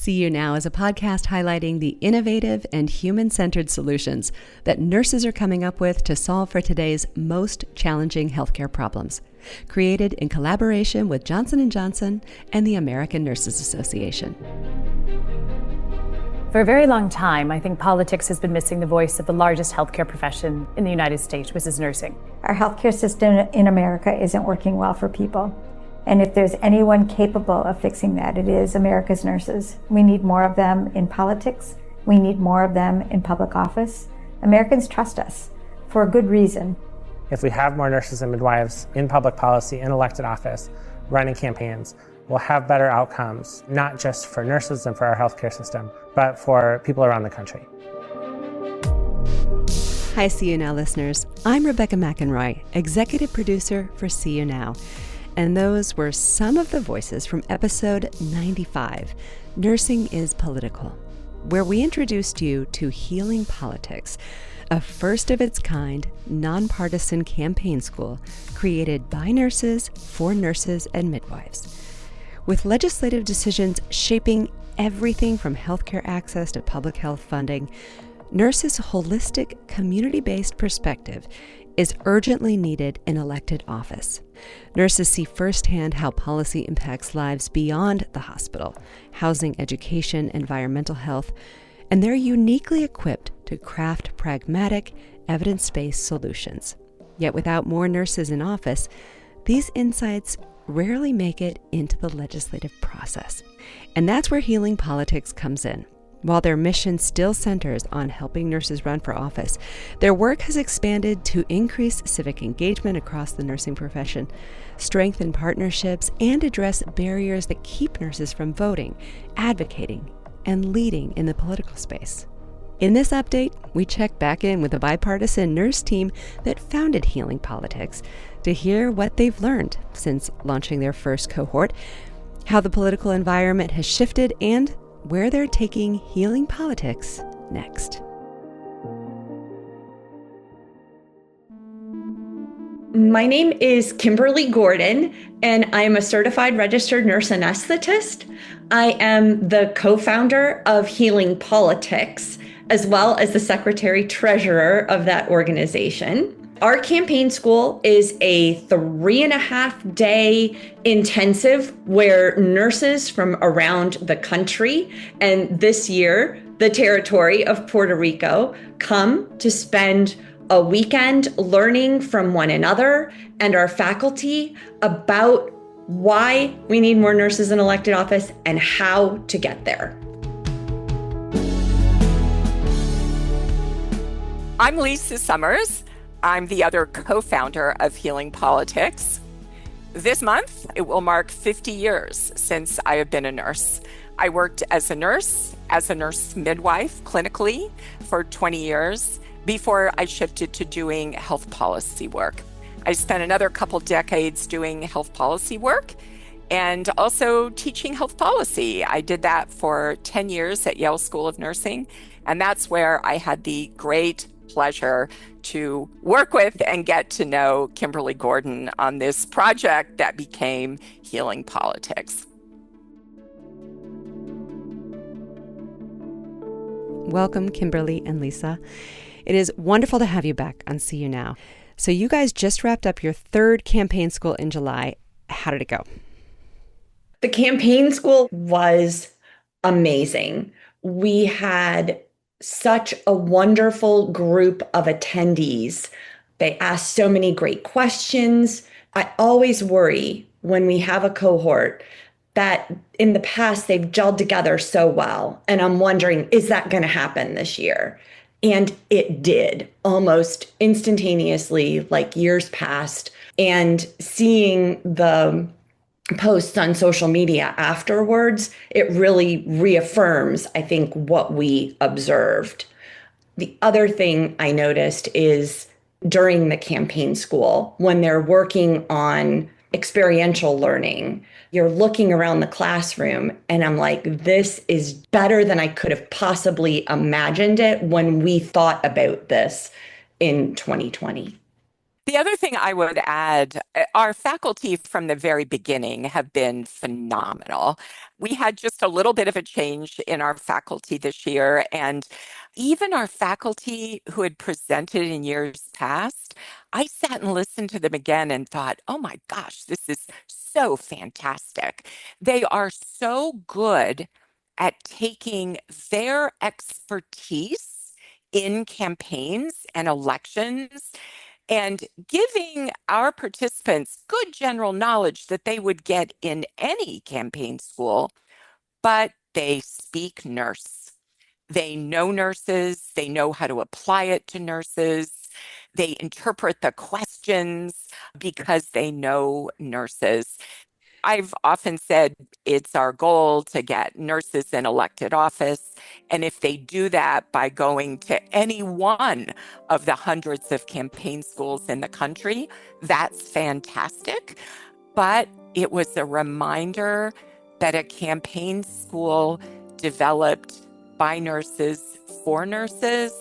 See You Now is a podcast highlighting the innovative and human-centered solutions that nurses are coming up with to solve for today's most challenging healthcare problems. Created in collaboration with Johnson & Johnson and the American Nurses Association. For a very long time, I think politics has been missing the voice of the largest healthcare profession in the United States, which is nursing. Our healthcare system in America isn't working well for people. And if there's anyone capable of fixing that, it is America's nurses. We need more of them in politics. We need more of them in public office. Americans trust us for a good reason. If we have more nurses and midwives in public policy, in elected office, running campaigns, we'll have better outcomes, not just for nurses and for our healthcare system, but for people around the country. Hi, See You Now listeners. I'm Rebecca McEnroy, executive producer for See You Now. And those were some of the voices from episode 95, Nursing is Political, where we introduced you to Healing Politics, a first-of-its-kind, nonpartisan campaign school created by nurses for nurses and midwives. With legislative decisions shaping everything from healthcare access to public health funding, nurses' holistic, community-based perspective is urgently needed in elected office. Nurses see firsthand how policy impacts lives beyond the hospital, housing, education, environmental health, and they're uniquely equipped to craft pragmatic, evidence-based solutions. Yet without more nurses in office, these insights rarely make it into the legislative process. And that's where Healing Politics comes in. While their mission still centers on helping nurses run for office, their work has expanded to increase civic engagement across the nursing profession, strengthen partnerships, and address barriers that keep nurses from voting, advocating, and leading in the political space. In this update, we check back in with the bipartisan nurse team that founded Healing Politics to hear what they've learned since launching their first cohort, how the political environment has shifted, and where they're taking Healing Politics next. My name is Kimberly Gordon, and I'm a certified registered nurse anesthetist. I am the co-founder of Healing Politics, as well as the secretary-treasurer of that organization. Our campaign school is a 3.5-day intensive where nurses from around the country, and this year, the territory of Puerto Rico, come to spend a weekend learning from one another and our faculty about why we need more nurses in elected office and how to get there. I'm Lisa Summers. I'm the other co-founder of Healing Politics. This month, it will mark 50 years since I have been a nurse. I worked as a nurse midwife clinically for 20 years before I shifted to doing health policy work. I spent another couple decades doing health policy work and also teaching health policy. I did that for 10 years at Yale School of Nursing, and that's where I had the great pleasure to work with and get to know Kimberly Gordon on this project that became Healing Politics. Welcome, Kimberly and Lisa. It is wonderful to have you back on See You Now. So you guys just wrapped up your third campaign school in July. How did it go? The campaign school was amazing. We had such a wonderful group of attendees. They asked so many great questions. I always worry when we have a cohort that in the past they've gelled together so well. And I'm wondering, is that going to happen this year? And it did almost instantaneously, like years past. And seeing the posts on social media afterwards, it really reaffirms, I think, what we observed. The other thing I noticed is during the campaign school, when they're working on experiential learning, you're looking around the classroom and I'm like, this is better than I could have possibly imagined it when we thought about this in 2020. The other thing I would add, our faculty from the very beginning have been phenomenal. We had just a little bit of a change in our faculty this year, and even our faculty who had presented in years past, I sat and listened to them again and thought, oh my gosh, this is so fantastic. They are so good at taking their expertise in campaigns and elections and giving our participants good general knowledge that they would get in any campaign school, but they speak nurse. They know nurses, they know how to apply it to nurses, they interpret the questions because they know nurses. I've often said it's our goal to get nurses in elected office. And if they do that by going to any one of the hundreds of campaign schools in the country, that's fantastic. But it was a reminder that a campaign school developed by nurses for nurses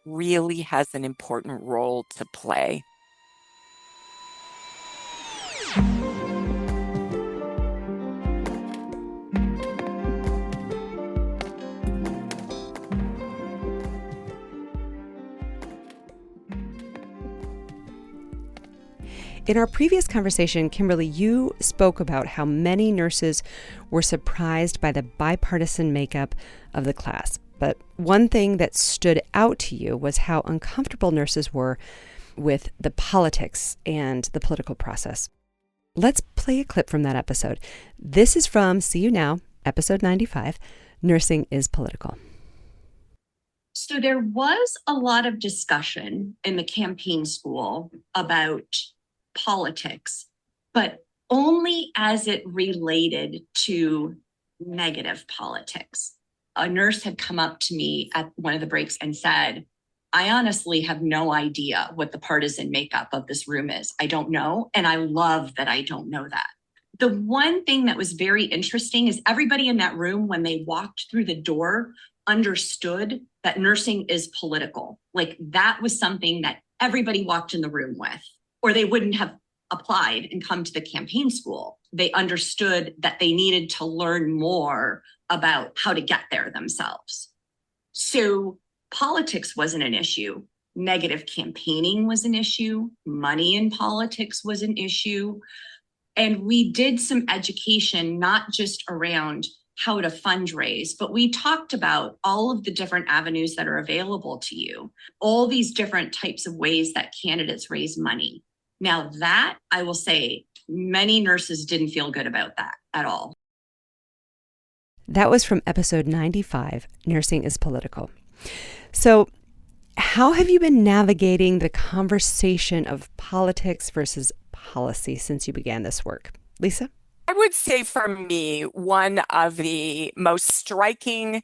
really has an important role to play. In our previous conversation, Kimberly, you spoke about how many nurses were surprised by the bipartisan makeup of the class. But one thing that stood out to you was how uncomfortable nurses were with the politics and the political process. Let's play a clip from that episode. This is from See You Now, episode 95, Nursing is Political. So there was a lot of discussion in the campaign school about politics, but only as it related to negative politics. A nurse had come up to me at one of the breaks and said, I honestly have no idea what the partisan makeup of this room is. I don't know. And I love that I don't know that. The one thing that was very interesting is everybody in that room, when they walked through the door, understood that nursing is political. Like that was something that everybody walked in the room with, or they wouldn't have applied and come to the campaign school. They understood that they needed to learn more about how to get there themselves. So politics wasn't an issue. Negative campaigning was an issue. Money in politics was an issue. And we did some education, not just around how to fundraise, but we talked about all of the different avenues that are available to you, all these different types of ways that candidates raise money. Now that, I will say, many nurses didn't feel good about that at all. That was from episode 95, Nursing is Political. So how have you been navigating the conversation of politics versus policy since you began this work? Lisa? I would say for me, one of the most striking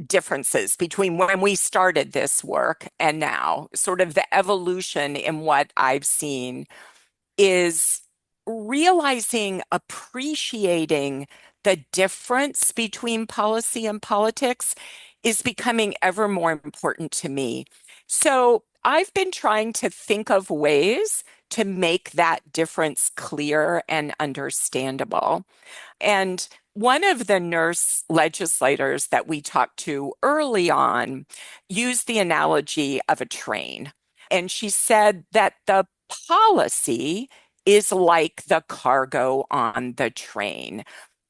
differences between when we started this work and now, sort of the evolution in what I've seen, is realizing, appreciating the difference between policy and politics is becoming ever more important to me. So I've been trying to think of ways to make that difference clear and understandable. And one of the nurse legislators that we talked to early on used the analogy of a train. And she said that the policy is like the cargo on the train.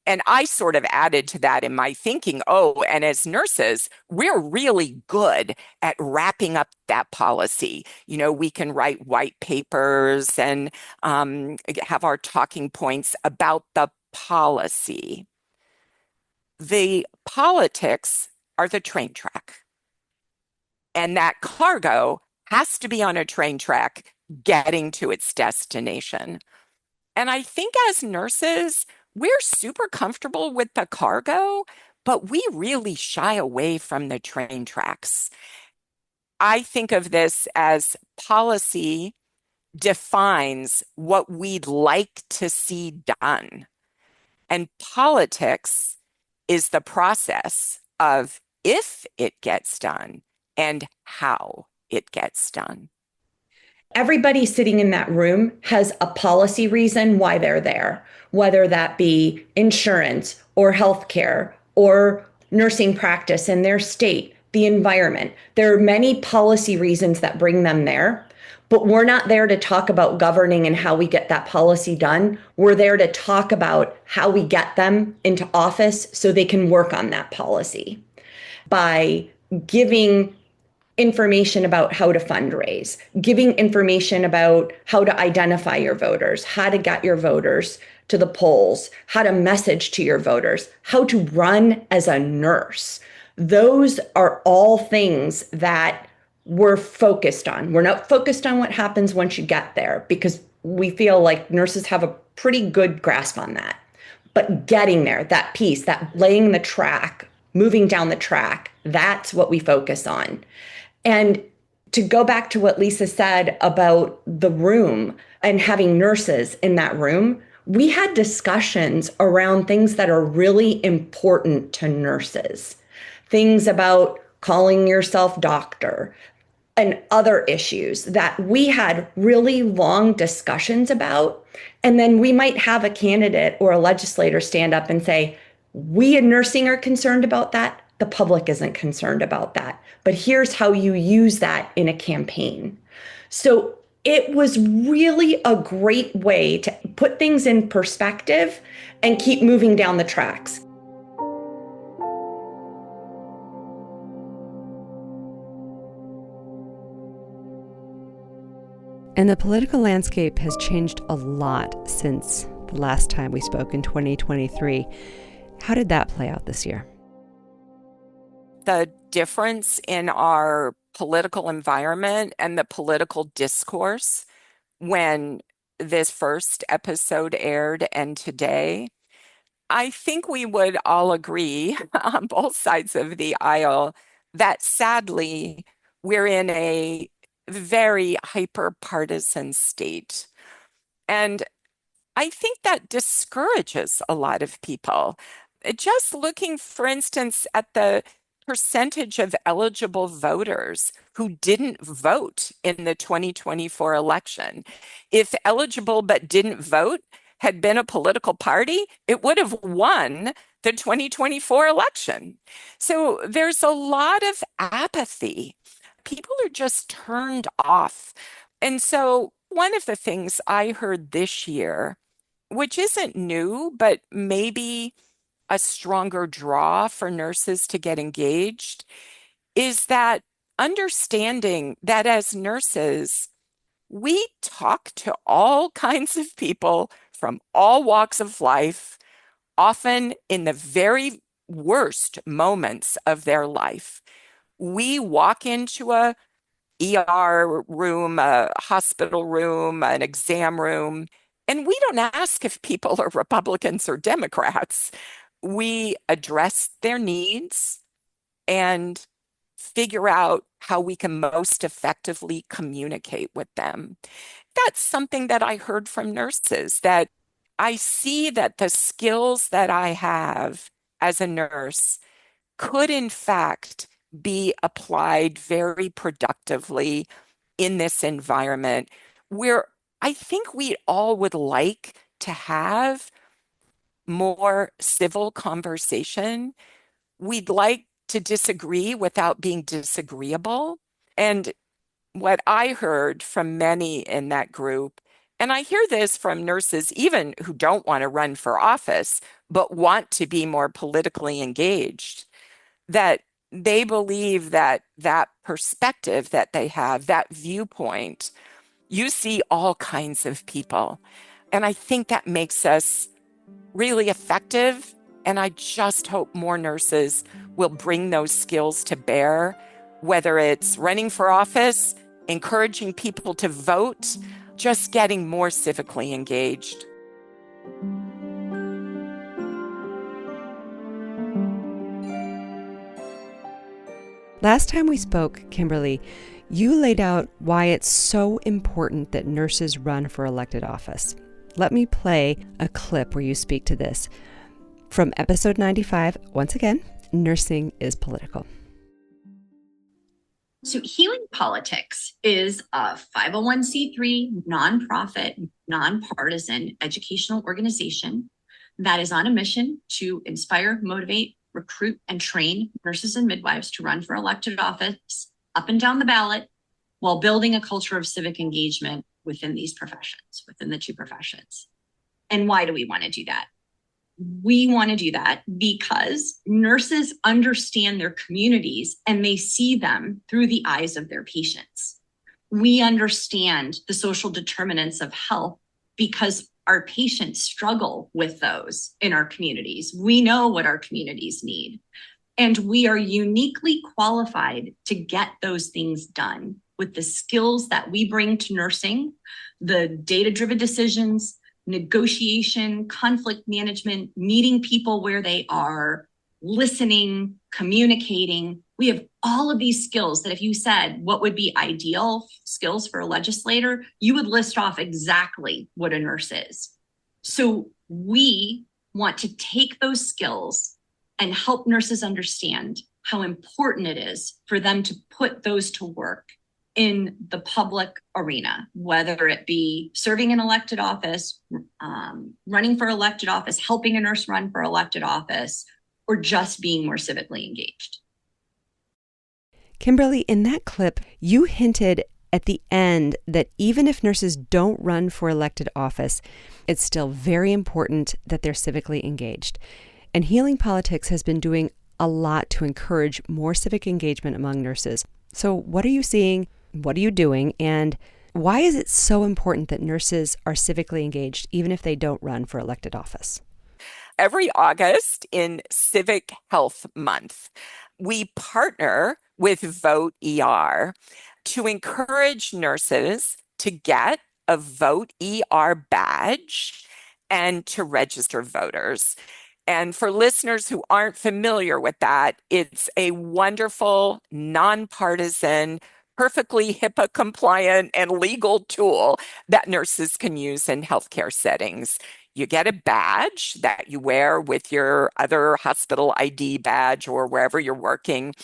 And I sort of added to that in my thinking, oh, and as nurses, we're really good at wrapping up that policy. You know, we can write white papers and have our talking points about the policy. The politics are the train track. And that cargo has to be on a train track getting to its destination. And I think as nurses, we're super comfortable with the cargo, but we really shy away from the train tracks. I think of this as policy defines what we'd like to see done. And politics is the process of if it gets done and how it gets done. Everybody sitting in that room has a policy reason why they're there, whether that be insurance or healthcare or nursing practice in their state, the environment. There are many policy reasons that bring them there, but we're not there to talk about governing and how we get that policy done. We're there to talk about how we get them into office so they can work on that policy by giving information about how to fundraise, giving information about how to identify your voters, how to get your voters to the polls, how to message to your voters, how to run as a nurse. Those are all things that we're focused on. We're not focused on what happens once you get there because we feel like nurses have a pretty good grasp on that. But getting there, that piece, that laying the track, moving down the track, that's what we focus on. And to go back to what Lisa said about the room and having nurses in that room, we had discussions around things that are really important to nurses. Things about calling yourself doctor and other issues that we had really long discussions about. And then we might have a candidate or a legislator stand up and say, we in nursing are concerned about that. The public isn't concerned about that. But here's how you use that in a campaign. So it was really a great way to put things in perspective and keep moving down the tracks. And the political landscape has changed a lot since the last time we spoke in 2023. How did that play out this year? The difference in our political environment and the political discourse when this first episode aired and today, I think we would all agree on both sides of the aisle that sadly we're in a very hyper-partisan state. And I think that discourages a lot of people. Just looking, for instance, at the percentage of eligible voters who didn't vote in the 2024 election. If eligible but didn't vote had been a political party, it would have won the 2024 election. So there's a lot of apathy. People are just turned off. And so one of the things I heard this year, which isn't new, but maybe a stronger draw for nurses to get engaged, is that understanding that as nurses, we talk to all kinds of people from all walks of life, often in the very worst moments of their life. We walk into a ER room, a hospital room, an exam room, and we don't ask if people are Republicans or Democrats. We address their needs and figure out how we can most effectively communicate with them. That's something that I heard from nurses, that I see that the skills that I have as a nurse could in fact be applied very productively in this environment where I think we all would like to have more civil conversation. We'd like to disagree without being disagreeable. And what I heard from many in that group, and I hear this from nurses even who don't want to run for office, but want to be more politically engaged, that they believe that that perspective that they have, that viewpoint, you see all kinds of people. And I think that makes us really effective. And I just hope more nurses will bring those skills to bear, whether it's running for office, encouraging people to vote, just getting more civically engaged. Last time we spoke, Kimberly, you laid out why it's so important that nurses run for elected office. Let me play a clip where you speak to this. From episode 95, once again, Nursing is Political. So Healing Politics is a 501c3 nonprofit, nonpartisan educational organization that is on a mission to inspire, motivate, recruit, and train nurses and midwives to run for elected office up and down the ballot while building a culture of civic engagement within these professions, within the two professions. And why do we want to do that? We want to do that because nurses understand their communities and they see them through the eyes of their patients. We understand the social determinants of health because our patients struggle with those in our communities. We know what our communities need, and we are uniquely qualified to get those things done with the skills that we bring to nursing, the data-driven decisions, negotiation, conflict management, meeting people where they are, listening, communicating. We have all of these skills that if you said what would be ideal skills for a legislator, you would list off exactly what a nurse is. So we want to take those skills and help nurses understand how important it is for them to put those to work in the public arena, whether it be serving an elected office, running for elected office, helping a nurse run for elected office, or just being more civically engaged. Kimberly, in that clip, you hinted at the end that even if nurses don't run for elected office, it's still very important that they're civically engaged. And Healing Politics has been doing a lot to encourage more civic engagement among nurses. So what are you seeing? What are you doing? And why is it so important that nurses are civically engaged, even if they don't run for elected office? Every August in Civic Health Month, we partner with Vote ER to encourage nurses to get a Vote ER badge and to register voters. And for listeners who aren't familiar with that, it's a wonderful, nonpartisan, perfectly HIPAA compliant and legal tool that nurses can use in healthcare settings. You get a badge that you wear with your other hospital ID badge or wherever you're working.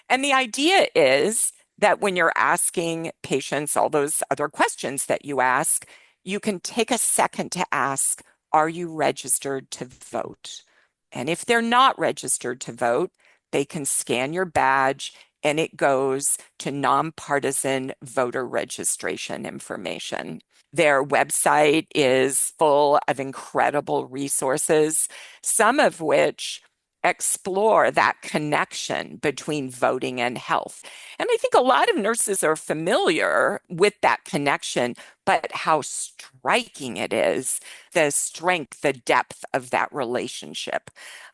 And the idea is that when you're asking patients all those other questions that you ask, you can take a second to ask, are you registered to vote? And if they're not registered to vote, they can scan your badge and it goes to nonpartisan voter registration information. Their website is full of incredible resources, some of which explore that connection between voting and health. And I think a lot of nurses are familiar with that connection, but how striking it is, the strength, the depth of that relationship,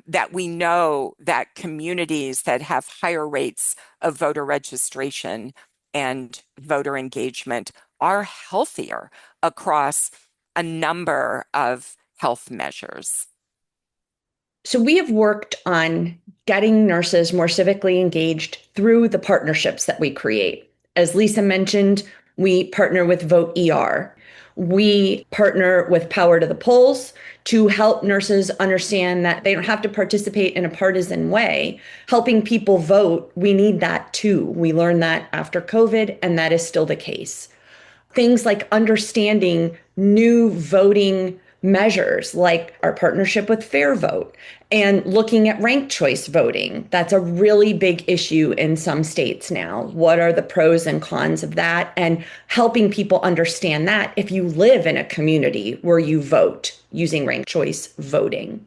that we know that communities that have higher rates of voter registration and voter engagement are healthier across a number of health measures. So we have worked on getting nurses more civically engaged through the partnerships that we create. As Lisa mentioned, we partner with Vote ER. We partner with Power to the Polls to help nurses understand that they don't have to participate in a partisan way. Helping people vote, we need that too. We learned that after COVID, and that is still the case. Things like understanding new voting measures, like our partnership with Fair Vote, and looking at ranked choice voting. That's a really big issue in some states now. What are the pros and cons of that? And helping people understand that if you live in a community where you vote using ranked choice voting.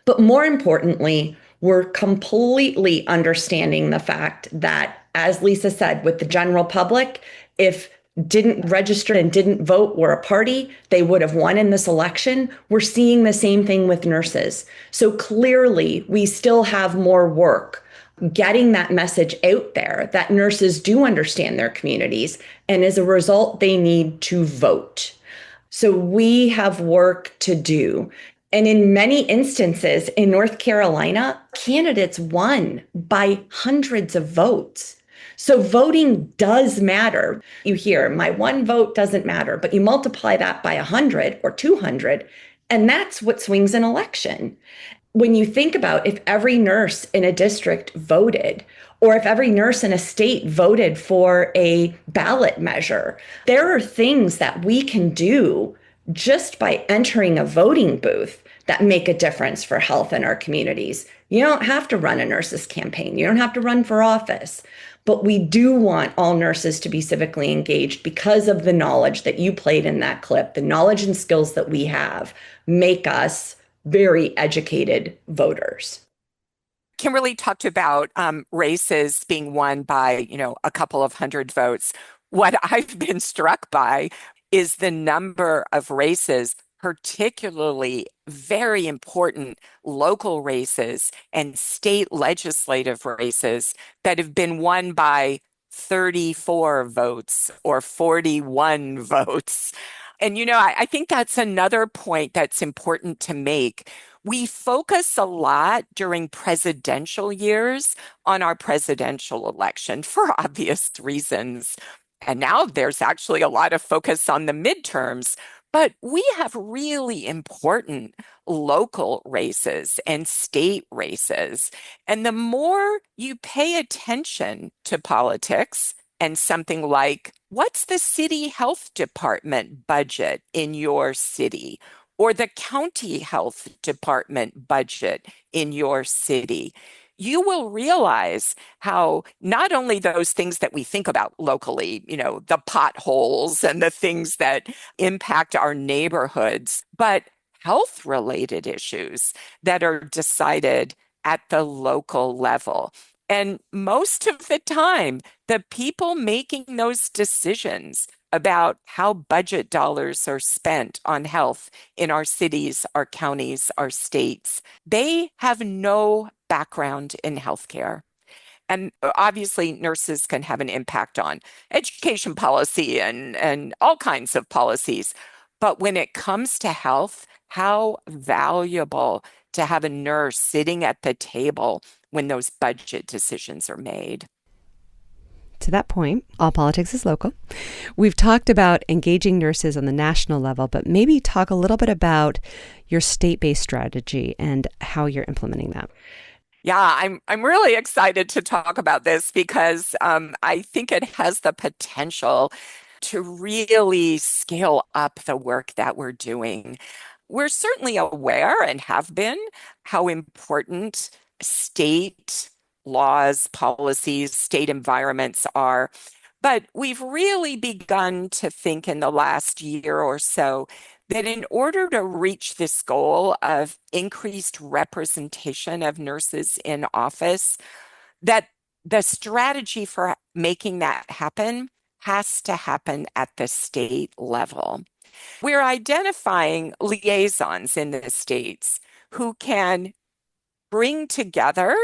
But more importantly, we're completely understanding the fact that, as Lisa said, with the general public, if didn't register and didn't vote were a party, they would have won in this election. We're seeing the same thing with nurses. So clearly, we still have more work getting that message out there that nurses do understand their communities, and as a result, they need to vote. So we have work to do. And in many instances in North Carolina, candidates won by hundreds of votes. So voting does matter. You hear, my one vote doesn't matter, but you multiply that by 100 or 200, and that's what swings an election. when you think about if every nurse in a district voted, or if every nurse in a state voted for a ballot measure, there are things that we can do just by entering a voting booth that make a difference for health in our communities. You don't have to run a nurses campaign. You don't have to run for office. But we do want all nurses to be civically engaged because of the knowledge that you played in that clip. The knowledge and skills that we have make us very educated voters. Kimberly talked about races being won by, a couple of hundred votes. What I've been struck by is the number of races, particularly very important local races and state legislative races that have been won by 34 votes or 41 votes. And, I think that's another point that's important to make. We focus a lot during presidential years on our presidential election for obvious reasons. And now there's actually a lot of focus on the midterms, but we have really important local races and state races. And the more you pay attention to politics and something like, what's the city health department budget in your city? Or the county health department budget in your city, you will realize how not only those things that we think about locally, the potholes and the things that impact our neighborhoods, but health-related issues that are decided at the local level. And most of the time, the people making those decisions about how budget dollars are spent on health in our cities, our counties, our states, they have no background in healthcare. And obviously, nurses can have an impact on education policy and all kinds of policies. But when it comes to health, how valuable to have a nurse sitting at the table when those budget decisions are made. To that point, all politics is local. We've talked about engaging nurses on the national level, but maybe talk a little bit about your state-based strategy and how you're implementing that. Yeah, I'm really excited to talk about this because I think it has the potential to really scale up the work that we're doing. We're certainly aware and have been how important state laws, policies, state environments are. But we've really begun to think in the last year or so that in order to reach this goal of increased representation of nurses in office, that the strategy for making that happen has to happen at the state level. We're identifying liaisons in the states who can bring together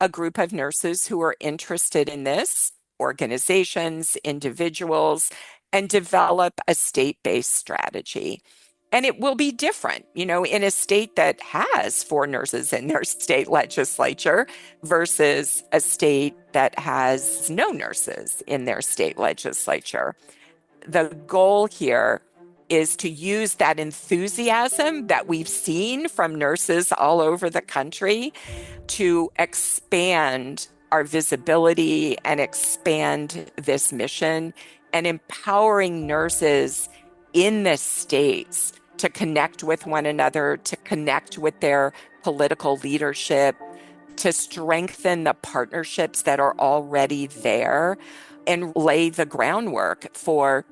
a group of nurses who are interested in this, organizations, individuals, and develop a state-based strategy. And it will be different, in a state that has 4 nurses in their state legislature versus a state that has no nurses in their state legislature. The goal here is to use that enthusiasm that we've seen from nurses all over the country to expand our visibility and expand this mission and empowering nurses in the states to connect with one another, to connect with their political leadership, to strengthen the partnerships that are already there and lay the groundwork for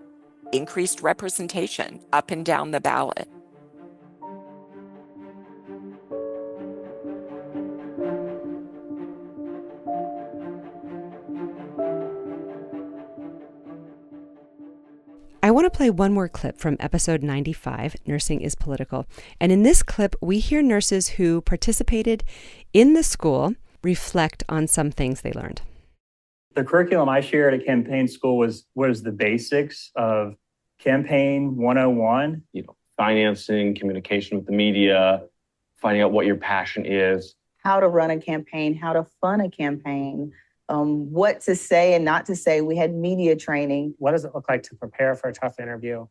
increased representation up and down the ballot. I want to play one more clip from episode 95, Nursing is Political. And in this clip, we hear nurses who participated in the school reflect on some things they learned. The curriculum I shared at campaign school was the basics of campaign 101. Financing, communication with the media, finding out what your passion is. How to run a campaign, how to fund a campaign, what to say and not to say. We had media training. What does it look like to prepare for a tough interview,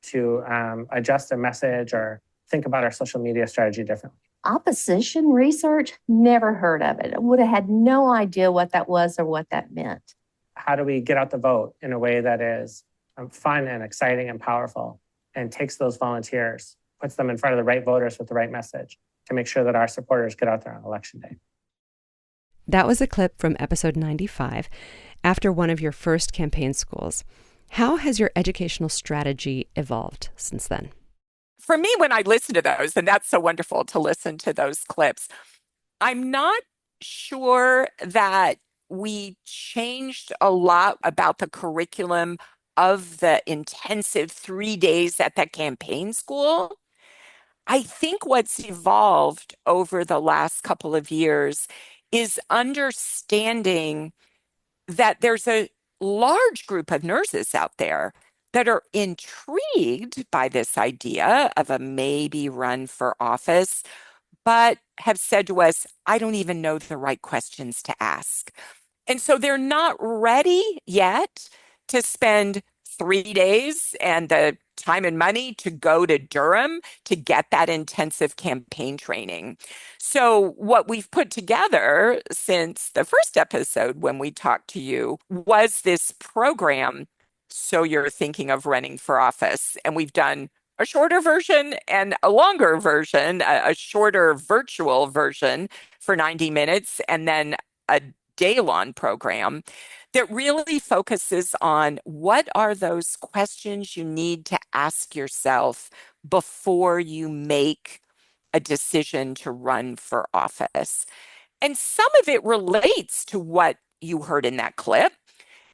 to adjust a message or think about our social media strategy differently? opposition research, never heard of it. I would have had no idea what that was or what that meant. How do we get out the vote in a way that is fun and exciting and powerful and takes those volunteers, puts them in front of the right voters with the right message to make sure that our supporters get out there on election day? That was a clip from episode 95 after one of your first campaign schools. How has your educational strategy evolved since then? For me, when I listen to those, and that's so wonderful to listen to those clips, I'm not sure that we changed a lot about the curriculum of the intensive 3 days at that campaign school. I think what's evolved over the last couple of years is understanding that there's a large group of nurses out there that are intrigued by this idea of a maybe run for office, but have said to us, I don't even know the right questions to ask. And so they're not ready yet to spend 3 days and the time and money to go to Durham to get that intensive campaign training. So what we've put together since the first episode when we talked to you was this program, So You're Thinking of Running for Office. And we've done a shorter version and a longer version, a shorter virtual version for 90 minutes, and then a day-long program that really focuses on what are those questions you need to ask yourself before you make a decision to run for office. And some of it relates to what you heard in that clip.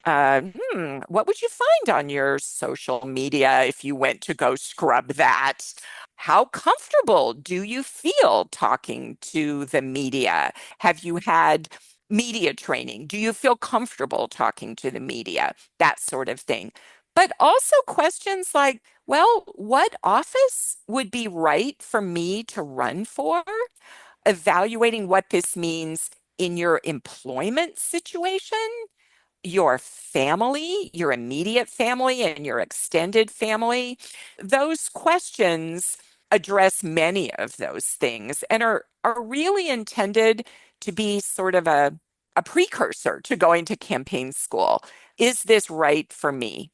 What would you find on your social media if you went to go scrub that? How comfortable do you feel talking to the media? Have you had media training? Do you feel comfortable talking to the media? That sort of thing. But also questions like, well, what office would be right for me to run for? Evaluating what this means in your employment situation, your family, your immediate family, and your extended family. Those questions address many of those things and are really intended to be sort of a precursor to going to campaign school. Is this right for me?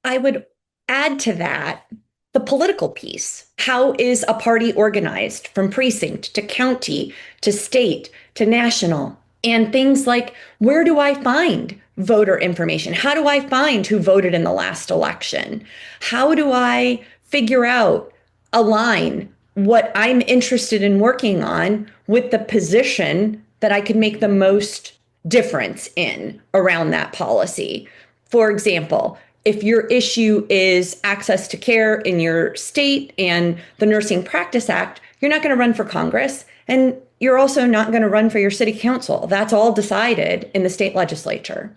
I would add to that the political piece. How is a party organized from precinct to county to state to national? And things like, where do I find voter information? How do I find who voted in the last election? How do I figure out, align what I'm interested in working on with the position that I could make the most difference in around that policy? For example, if your issue is access to care in your state and the Nursing Practice Act, you're not going to run for Congress, and you're also not going to run for your city council. That's all decided in the state legislature.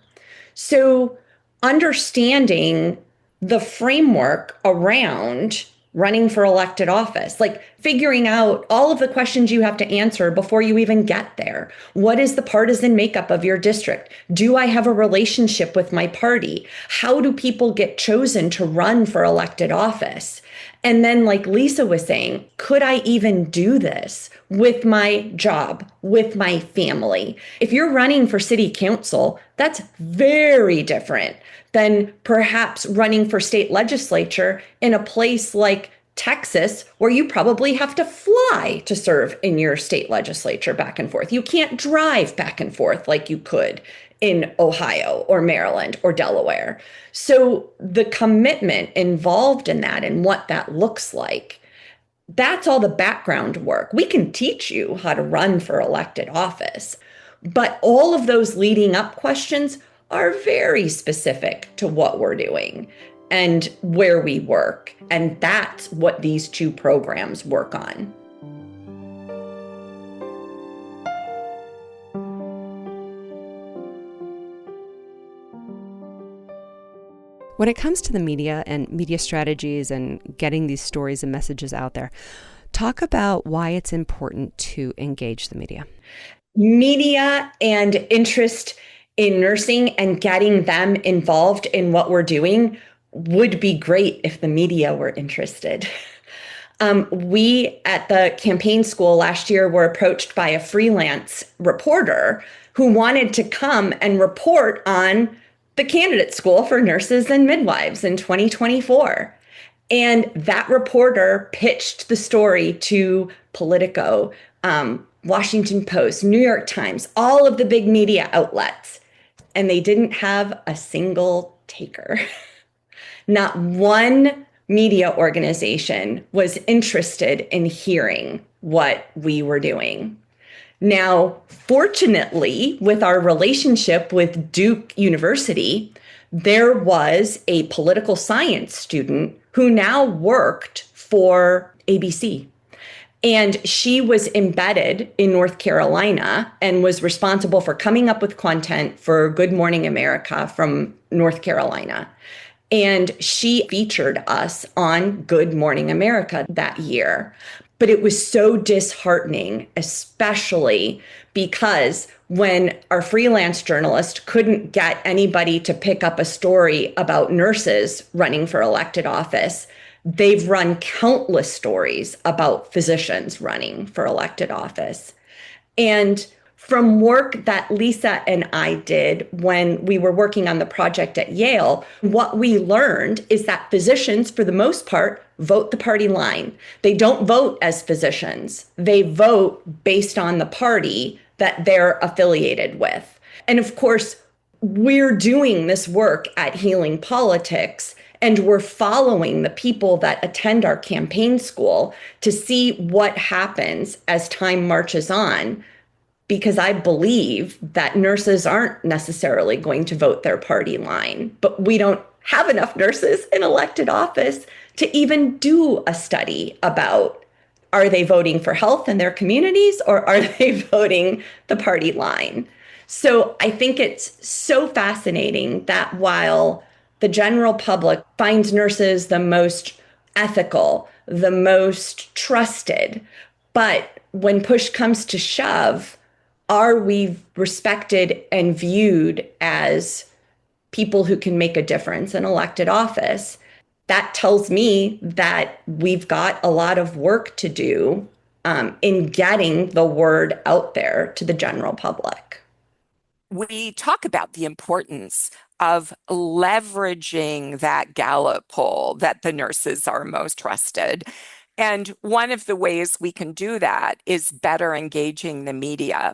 So understanding the framework around running for elected office, like figuring out all of the questions you have to answer before you even get there. What is the partisan makeup of your district? Do I have a relationship with my party? How do people get chosen to run for elected office? And then, like Lisa was saying, could I even do this with my job, with my family? If you're running for city council, that's very different than perhaps running for state legislature in a place like Texas, where you probably have to fly to serve in your state legislature back and forth. You can't drive back and forth like you could in Ohio or Maryland or Delaware. So the commitment involved in that and what that looks like, that's all the background work. We can teach you how to run for elected office, but all of those leading up questions are very specific to what we're doing and where we work. And that's what these two programs work on. When it comes to the media and media strategies and getting these stories and messages out there, talk about why it's important to engage the media. Media and interest in nursing and getting them involved in what we're doing would be great if the media were interested. We at the campaign school last year were approached by a freelance reporter who wanted to come and report on the candidate school for nurses and midwives in 2024. And that reporter pitched the story to Politico, Washington Post, New York Times, all of the big media outlets. And they didn't have a single taker. Not one media organization was interested in hearing what we were doing. Now, fortunately, with our relationship with Duke University, there was a political science student who now worked for ABC. And she was embedded in North Carolina and was responsible for coming up with content for Good Morning America from North Carolina. And she featured us on Good Morning America that year. But it was so disheartening, especially because when our freelance journalist couldn't get anybody to pick up a story about nurses running for elected office, they've run countless stories about physicians running for elected office. And from work that Lisa and I did when we were working on the project at Yale, what we learned is that physicians, for the most part, vote the party line. They don't vote as physicians. They vote based on the party that they're affiliated with. And of course, we're doing this work at Healing Politics, and we're following the people that attend our campaign school to see what happens as time marches on, because I believe that nurses aren't necessarily going to vote their party line, but we don't have enough nurses in elected office to even do a study about, are they voting for health in their communities or are they voting the party line? So I think it's so fascinating that while the general public finds nurses the most ethical, the most trusted, but when push comes to shove, are we respected and viewed as people who can make a difference in elected office? That tells me that we've got a lot of work to do in getting the word out there to the general public. We talk about the importance of leveraging that Gallup poll that the nurses are most trusted. And one of the ways we can do that is better engaging the media.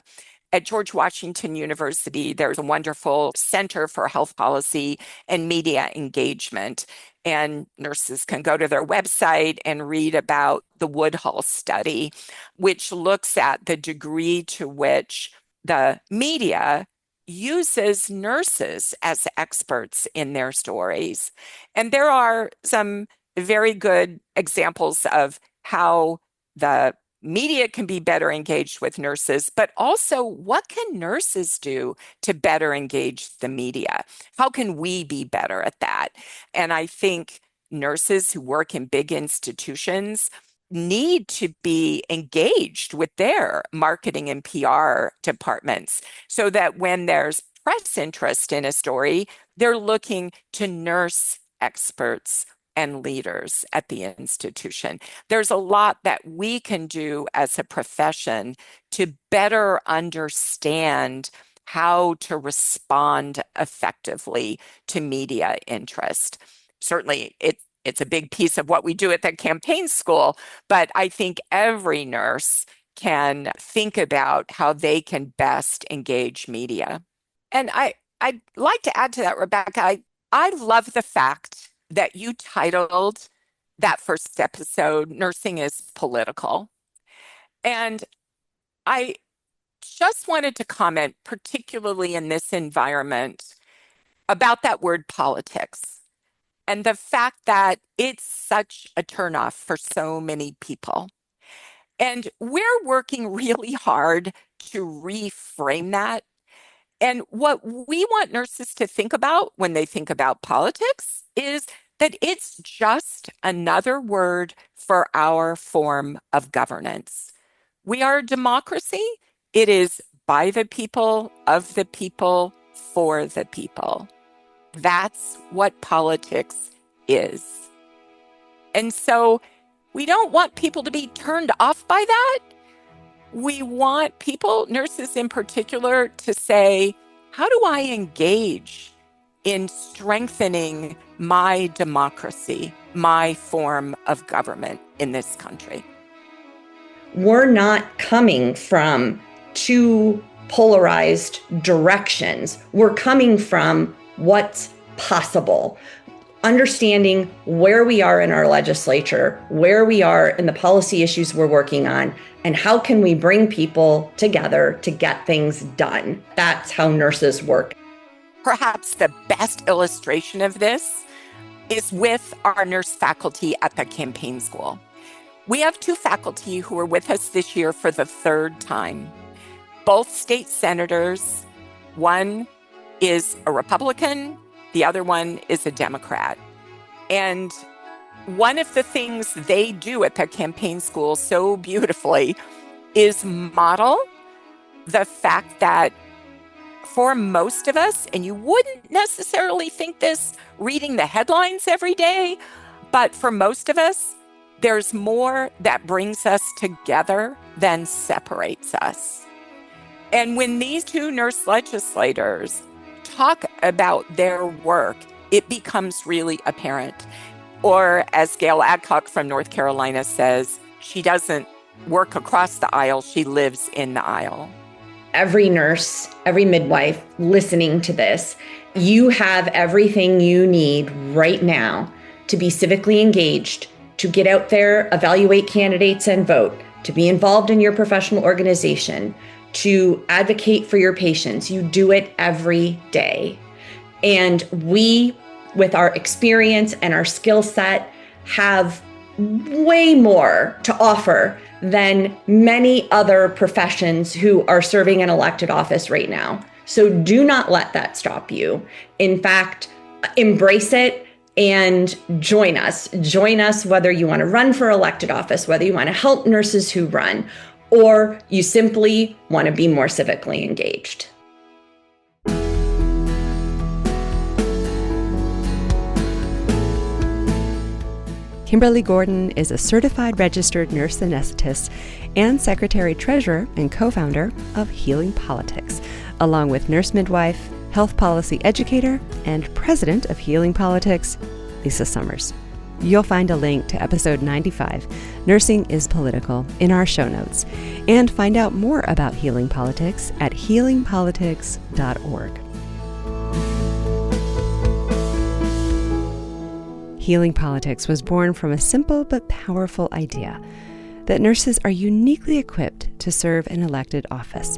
At George Washington University, there's a wonderful Center for Health Policy and Media Engagement. And nurses can go to their website and read about the Woodhull study, which looks at the degree to which the media uses nurses as experts in their stories. And there are some very good examples of how the media can be better engaged with nurses, but also what can nurses do to better engage the media? How can we be better at that? And I think nurses who work in big institutions need to be engaged with their marketing and PR departments so that when there's press interest in a story, they're looking to nurse experts and leaders at the institution. There's a lot that we can do as a profession to better understand how to respond effectively to media interest. Certainly, it's a big piece of what we do at the campaign school, but I think every nurse can think about how they can best engage media. And I'd like to add to that, Rebecca, I love the fact that you titled that first episode, Nursing is Political. And I just wanted to comment, particularly in this environment, about that word politics and the fact that it's such a turnoff for so many people. And we're working really hard to reframe that. And what we want nurses to think about when they think about politics is that it's just another word for our form of governance. We are a democracy. It is by the people, of the people, for the people. That's what politics is. And so We don't want people to be turned off by that. We want people, nurses in particular, to say, how do I engage in strengthening my democracy, my form of government in this country? We're not coming from two polarized directions. We're coming from what's possible. Understanding where we are in our legislature, where we are in the policy issues we're working on, and how can we bring people together to get things done. That's how nurses work. Perhaps the best illustration of this is with our nurse faculty at the campaign school. We have 2 faculty who are with us this year for the 3rd time. Both state senators. One is a Republican, the other one is a Democrat. And one of the things they do at the campaign school so beautifully is model the fact that for most of us, and you wouldn't necessarily think this reading the headlines every day, but for most of us, there's more that brings us together than separates us. And when these 2 nurse legislators talk about their work, it becomes really apparent. Or as Gail Adcock from North Carolina says, she doesn't work across the aisle, she lives in the aisle. Every nurse, every midwife listening to this, you have everything you need right now to be civically engaged, to get out there, evaluate candidates and vote, to be involved in your professional organization, to advocate for your patients. You do it every day. And we, with our experience and our skill set, have way more to offer than many other professions who are serving an elected office right now. So do not let that stop you. In fact, embrace it and join us. Join us whether you want to run for elected office, whether you want to help nurses who run, or you simply want to be more civically engaged. Kimberly Gordon is a certified registered nurse anesthetist and secretary-treasurer and co-founder of Healing Politics, along with nurse midwife, health policy educator, and president of Healing Politics, Lisa Summers. You'll find a link to episode 95, Nursing is Political, in our show notes, and find out more about Healing Politics at healingpolitics.org. Healing Politics was born from a simple but powerful idea that nurses are uniquely equipped to serve an elected office,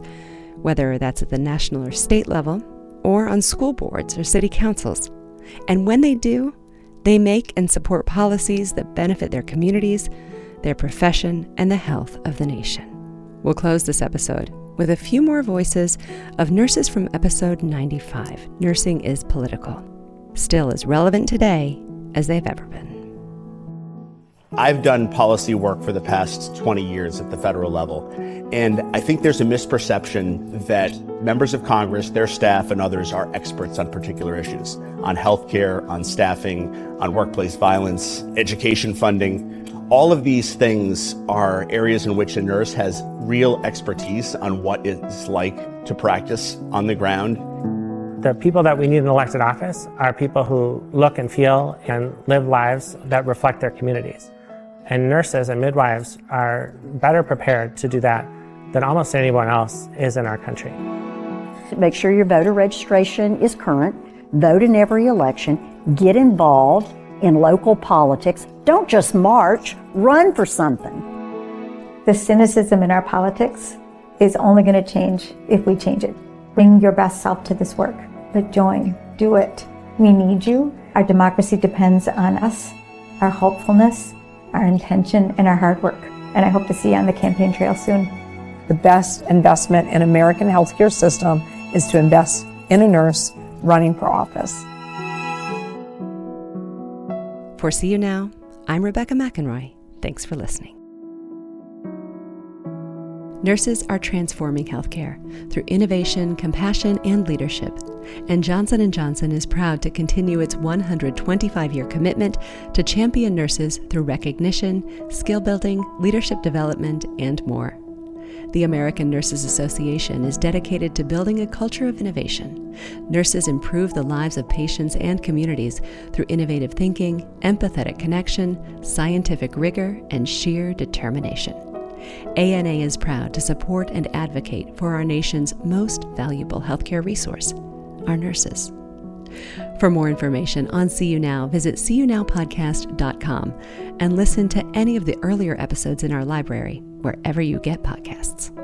whether that's at the national or state level, or on school boards or city councils. And when they do, they make and support policies that benefit their communities, their profession, and the health of the nation. We'll close this episode with a few more voices of nurses from episode 95, Nursing is Political, still as relevant today as they've ever been. I've done policy work for the past 20 years at the federal level, and I think there's a misperception that members of Congress, their staff, and others are experts on particular issues, on healthcare, on staffing, on workplace violence, education funding. All of these things are areas in which a nurse has real expertise on what it's like to practice on the ground. The people that we need in elected office are people who look and feel and live lives that reflect their communities. And nurses and midwives are better prepared to do that than almost anyone else is in our country. Make sure your voter registration is current, vote in every election, get involved in local politics. Don't just march, run for something. The cynicism in our politics is only going to change if we change it. Bring your best self to this work, but join, do it. We need you. Our democracy depends on us, our hopefulness, our intention, and our hard work. And I hope to see you on the campaign trail soon. The best investment in American healthcare system is to invest in a nurse running for office. For See You Now, I'm Rebecca McEnroy. Thanks for listening. Nurses are transforming healthcare through innovation, compassion, and leadership. And Johnson & Johnson is proud to continue its 125-year commitment to champion nurses through recognition, skill building, leadership development, and more. The American Nurses Association is dedicated to building a culture of innovation. Nurses improve the lives of patients and communities through innovative thinking, empathetic connection, scientific rigor, and sheer determination. ANA is proud to support and advocate for our nation's most valuable healthcare resource, our nurses. For more information on See You Now, visit seeyounowpodcast.com and listen to any of the earlier episodes in our library, wherever you get podcasts.